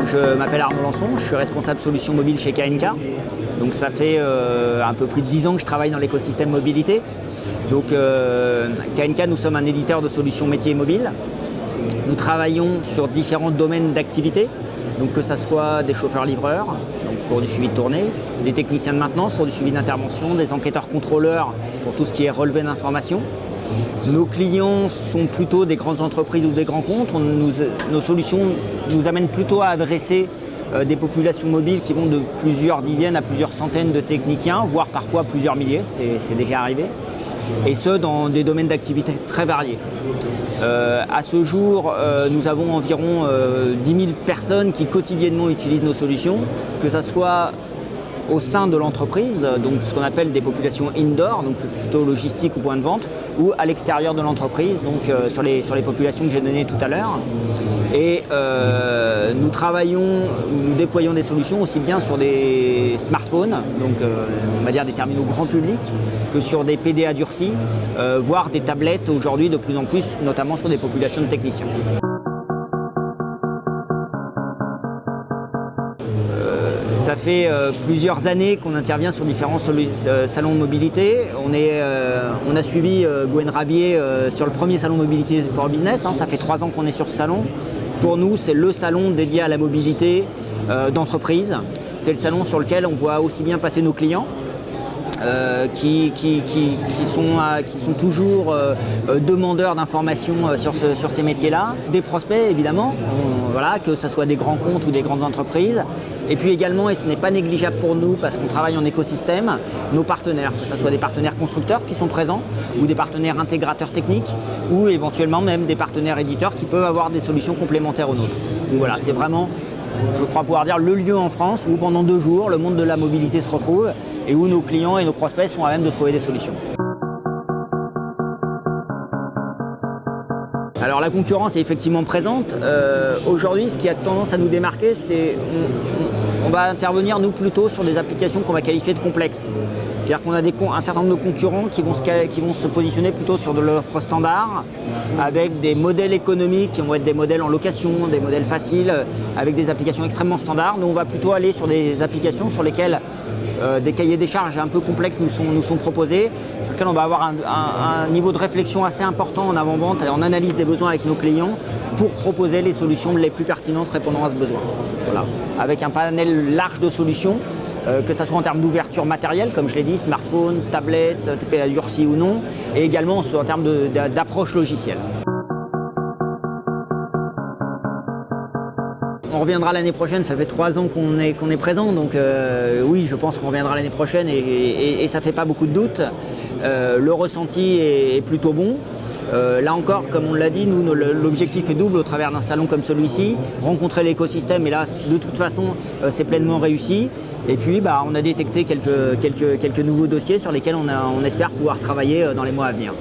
Je m'appelle Arnaud Lançon, je suis responsable solutions mobiles chez KNK. Donc ça fait un peu plus de 10 ans que je travaille dans l'écosystème mobilité. Donc KNK, nous sommes un éditeur de solutions métiers mobiles. Nous travaillons sur différents domaines d'activité, donc que ce soit des chauffeurs-livreurs pour du suivi de tournée, des techniciens de maintenance pour du suivi d'intervention, des enquêteurs-contrôleurs pour tout ce qui est relevé d'informations. Nos clients sont plutôt des grandes entreprises ou des grands comptes. Nos solutions nous amènent plutôt à adresser des populations mobiles qui vont de plusieurs dizaines à plusieurs centaines de techniciens, voire parfois plusieurs milliers, c'est déjà arrivé, et ce dans des domaines d'activité très variés. À ce jour, nous avons environ 10 000 personnes qui quotidiennement utilisent nos solutions, que ce soit au sein de l'entreprise, donc ce qu'on appelle des populations indoor, donc plutôt logistique ou point de vente, ou à l'extérieur de l'entreprise, donc sur les populations que j'ai données tout à l'heure. Et nous déployons des solutions aussi bien sur des smartphones, donc on va dire des terminaux grand public, que sur des PDA durcis, voire des tablettes aujourd'hui de plus en plus, notamment sur des populations de techniciens. Ça fait plusieurs années qu'on intervient sur différents salons de mobilité. On a suivi Gwen Rabier sur le premier salon mobilité pour business. Ça fait 3 ans qu'on est sur ce salon. Pour nous, c'est le salon dédié à la mobilité d'entreprise. C'est le salon sur lequel on voit aussi bien passer nos clients, qui sont toujours demandeurs d'informations sur ces métiers-là. Des prospects, évidemment, que ce soit des grands comptes ou des grandes entreprises. Et puis également, et ce n'est pas négligeable pour nous parce qu'on travaille en écosystème, nos partenaires, que ce soit des partenaires constructeurs qui sont présents ou des partenaires intégrateurs techniques ou éventuellement même des partenaires éditeurs qui peuvent avoir des solutions complémentaires aux nôtres. Donc voilà, c'est vraiment, je crois pouvoir dire, le lieu en France où pendant 2 jours, le monde de la mobilité se retrouve et où nos clients et nos prospects sont à même de trouver des solutions. Alors la concurrence est effectivement présente. Aujourd'hui, ce qui a tendance à nous démarquer, c'est on va intervenir nous plutôt sur des applications qu'on va qualifier de complexes. C'est-à-dire qu'on a un certain nombre de concurrents qui vont se positionner plutôt sur de l'offre standard, avec des modèles économiques qui vont être des modèles en location, des modèles faciles, avec des applications extrêmement standards. Nous, on va plutôt aller sur des applications sur lesquelles des cahiers des charges un peu complexes nous sont proposés, sur lesquels on va avoir un niveau de réflexion assez important en avant-vente et en analyse des besoins avec nos clients pour proposer les solutions les plus pertinentes répondant à ce besoin. Voilà. Avec un panel large de solutions, que ce soit en termes d'ouverture matérielle, comme je l'ai dit, smartphone, tablette, PDA durci ou non, et également en termes d'approche logicielle. On reviendra l'année prochaine, ça fait 3 ans qu'on est présent, donc oui, je pense qu'on reviendra l'année prochaine et ça ne fait pas beaucoup de doute. Le ressenti est plutôt bon. Là encore, comme on l'a dit, nous, l'objectif est double au travers d'un salon comme celui-ci, rencontrer l'écosystème, et là, de toute façon, c'est pleinement réussi. Et puis, on a détecté quelques nouveaux dossiers sur lesquels on espère pouvoir travailler dans les mois à venir.